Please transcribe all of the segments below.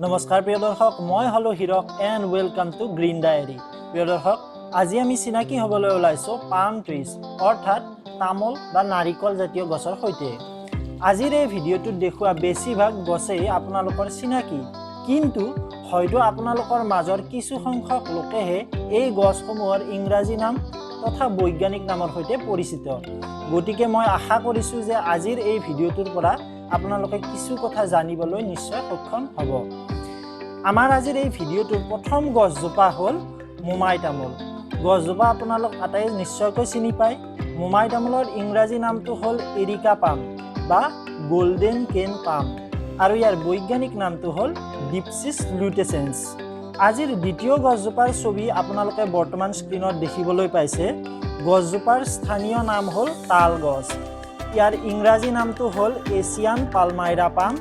নমস্কাৰ প্ৰিয় দৰ্শক মই হলো Hirak and welcome to green diary প্ৰিয় দৰ্শক আজি আমি চিনাকি হ'বলৈ ওলাইছো পাম ট্ৰিজ অৰ্থাৎ তামোল বা নাৰিকল জাতীয় গছৰ সৈতে আজিৰ এই ভিডিঅ'টোত দেখুৱা বেছিভাগ গছেই আপোনালোকৰ চিনাকি কিন্তু হয়তো আপোনালোকৰ মাজৰ কিছু সংখ্যক লোকেহে এই গছসমূহৰ ইংৰাজী নাম তথা বৈজ্ঞানিক নামৰ সৈতে পৰিচিত গতিকে মই আশা কৰিছো যে আজিৰ এই ভিডিঅ'টোৰ পৰা আপোনালোকে কিছু কথা জানিবলৈ নিশ্চয় সক্ষম হ'ব আমাৰ আজিৰ এই ভিডিঅ'টোৰ প্ৰথম গছজোপা হ'ল মোমাই তামোল গছজোপা আপোনালোক আটাই নিশ্চয়কৈ চিনি পায় মোমাই তামোলৰ ইংৰাজী নামটো হ'ল এৰিকা পাম বা গোল্ডেন কেন পাম আৰু ইয়াৰ বৈজ্ঞানিক নামটো হ'ল ডিপচিছ লুটেসেন্স আজিৰ দ্বিতীয় গছজোপাৰ ছবি আপোনালোকে বৰ্তমান স্ক্ৰীনত দেখিবলৈ পাইছে গছজোপাৰ স্থানীয় নাম হ'ল তাল গছ ইয়াৰ ইংৰাজী নামটো হ'ল এছিয়ান পালমাইৰা পাম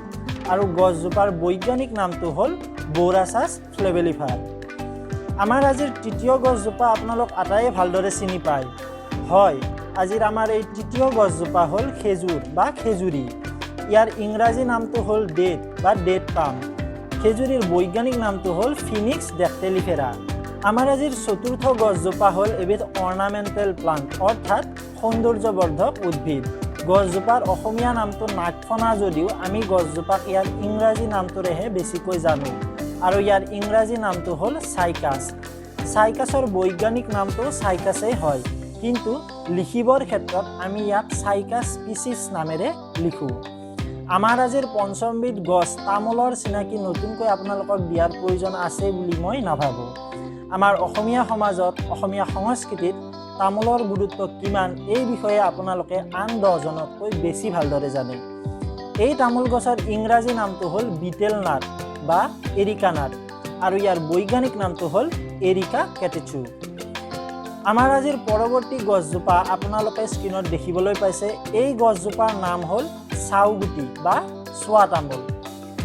আৰু গছজোপাৰ বৈজ্ঞানিক নামটো হ'ল বোৰাছাছ ফ্লেভেলিফাৰ আমাৰ আজিৰ তৃতীয় গছজোপা আপোনালোক আটাই ভালদৰে চিনি পায় হয় আজিৰ আমাৰ এই তৃতীয় গছজোপা হ'ল খেজুৰ বা খেজুৰী ইয়াৰ ইংৰাজী নামটো হ'ল ডেট বা ডেট পাম খেজুৰীৰ বৈজ্ঞানিক নামটো হ'ল ফিনিক্স ডেক্টেলিফেৰা আমাৰ আজিৰ চতুৰ্থ গছজোপা হ'ল এবিধ অৰ্নামেণ্টেল প্লাণ্ট অৰ্থাৎ সৌন্দৰ্যবৰ্ধক উদ্ভিদ গছজোপাৰ অসমীয়া নামটো নাগফনা যদিও আমি গছজোপাক ইয়াৰ ইংৰাজী নামটোৰেহে বেছিকৈ জানো আৰু ইয়াৰ ইংৰাজী নামটো হ'ল চাইকাছ চাইকাছৰ বৈজ্ঞানিক নামটো চাইকাছেই হয় কিন্তু লিখিবৰ ক্ষেত্ৰত আমি ইয়াক চাইকাছ স্পিচিছ নামেৰে লিখোঁ আমাৰ আজিৰ পঞ্চমবিধ গছ তামোলৰ চিনাকি নতুনকৈ আপোনালোকক দিয়াৰ প্ৰয়োজন আছে বুলি মই নাভাবোঁ আমাৰ অসমীয়া সমাজত অসমীয়া সংস্কৃতিত তামোলৰ গুৰুত্ব কিমান এই বিষয়ে আপোনালোকে আন 10 জনতকৈ বেছি ভালদৰে জানে এই তামোল গছৰ ইংৰাজী নামটো হ'ল বিটেল নাট বা এৰিকা নাট আৰু ইয়াৰ বৈজ্ঞানিক নামটো হ'ল এৰিকা কেটেচু আমাৰ আজিৰ পৰৱৰ্তী গছজোপা আপোনালোকে স্ক্ৰীনত দেখিবলৈ পাইছে এই গছজোপাৰ নাম হ'ল চাউগুটি বা চোৱা তামোল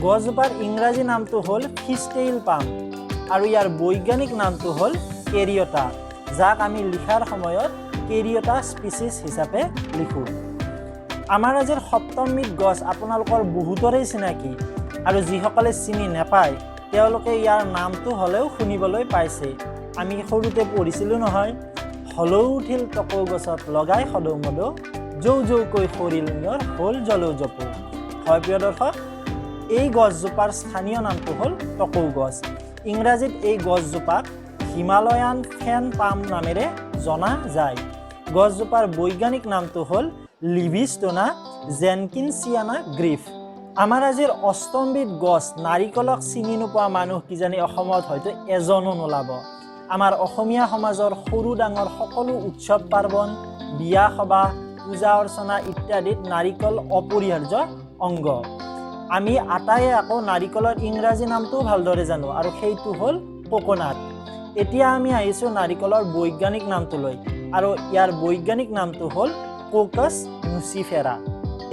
গছজোপাৰ ইংৰাজী নামটো হ'ল ফিছটেইল পাম আৰু ইয়াৰ বৈজ্ঞানিক নামটো হ'ল কেৰিয়টা যাক আমি লিখাৰ সময়ত কেৰিয়টা স্পিচিছ হিচাপে লিখোঁ আমাৰ আজিৰ সপ্তমবিধ গছ আপোনালোকৰ বহুতৰে চিনাকি আৰু যিসকলে চিনি নাপায় তেওঁলোকে ইয়াৰ নামটো হ'লেও শুনিবলৈ পাইছে আমি সৰুতে পঢ়িছিলোঁ নহয় হলৌ উঠিল টকৌ গছত লগাই সদৌ মদৌ জৌ জৌকৈ সৰিল নিয়ৰ হ'ল জলৌ জপৌ হয় প্ৰিয় দৰ্শক এই গছজোপাৰ স্থানীয় নামটো হ'ল টকৌ গছ ইংৰাজীত এই গছজোপাক হিমালয়ান ফেন পাম নামেৰে জনা যায় গছজোপাৰ বৈজ্ঞানিক নামটো হ'ল লিভিষ্টনা জেনকিনছিয়ানা গ্ৰীফ আমাৰ আজিৰ অষ্টমবিধ গছ নাৰিকলক চিনি নোপোৱা মানুহ কিজানি অসমত হয়তো এজনো নোলাব আমাৰ অসমীয়া সমাজৰ সৰু ডাঙৰ সকলো উৎসৱ পাৰ্বণ বিয়া সবাহ পূজা অৰ্চনা ইত্যাদিত নাৰিকল অপৰিহাৰ্য অংগ আমি আটায়ে আকৌ নাৰিকলৰ ইংৰাজী নামটোও ভালদৰে জানো আৰু সেইটো হ'ল কোকোনাট এতিয়া আমি আহিছোঁ নাৰিকলৰ বৈজ্ঞানিক নামটোলৈ আৰু ইয়াৰ বৈজ্ঞানিক নামটো হ'ল কোকাছ নুচিফেৰা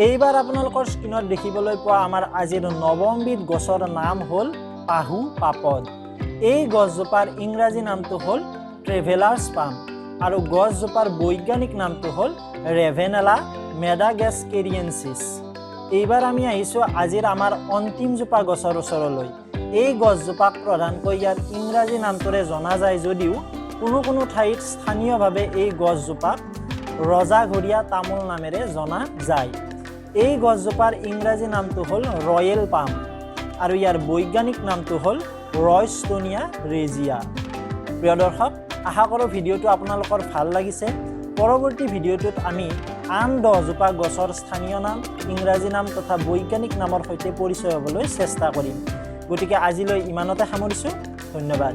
এইবাৰ আপোনালোকৰ স্ক্ৰীনত দেখিবলৈ পোৱা আমাৰ আজিৰ নৱমবিধ গছৰ নাম হ'ল পাহু পাপদ এই গছজোপাৰ ইংৰাজী নামটো হ'ল ট্ৰেভেলাৰ্ছ পাম আৰু গছজোপাৰ বৈজ্ঞানিক নামটো হ'ল ৰেভেনেলা মেডাগেস্কেৰিয়েনচিছ এইবাৰ আমি আহিছোঁ আজিৰ আমাৰ অন্তিমজোপা গছৰ ওচৰলৈ এই গছজোপাক প্ৰধানকৈ ইয়াৰ ইংৰাজী নামটোৰে জনা যায় যদিও কোনো ঠাইত স্থানীয়ভাৱে এই গছজোপাক ৰজাঘৰীয়া তামোল নামেৰে জনা যায় এই গছজোপাৰ ইংৰাজী নামটো হ'ল ৰয়েল পাম আৰু ইয়াৰ বৈজ্ঞানিক নামটো হ'ল ৰয়ষ্টনিয়া ৰেজিয়া প্ৰিয় দৰ্শক আশা কৰোঁ ভিডিঅ'টো আপোনালোকৰ ভাল লাগিছে পৰৱৰ্তী ভিডিঅ'টোত আমি আন 10 জোপা গছৰ স্থানীয় নাম ইংৰাজী নাম তথা বৈজ্ঞানিক নামৰ সৈতে পৰিচয় হ'বলৈ চেষ্টা কৰিম গতিকে আজিলৈ ইমানতে সামৰিছোঁ ধন্যবাদ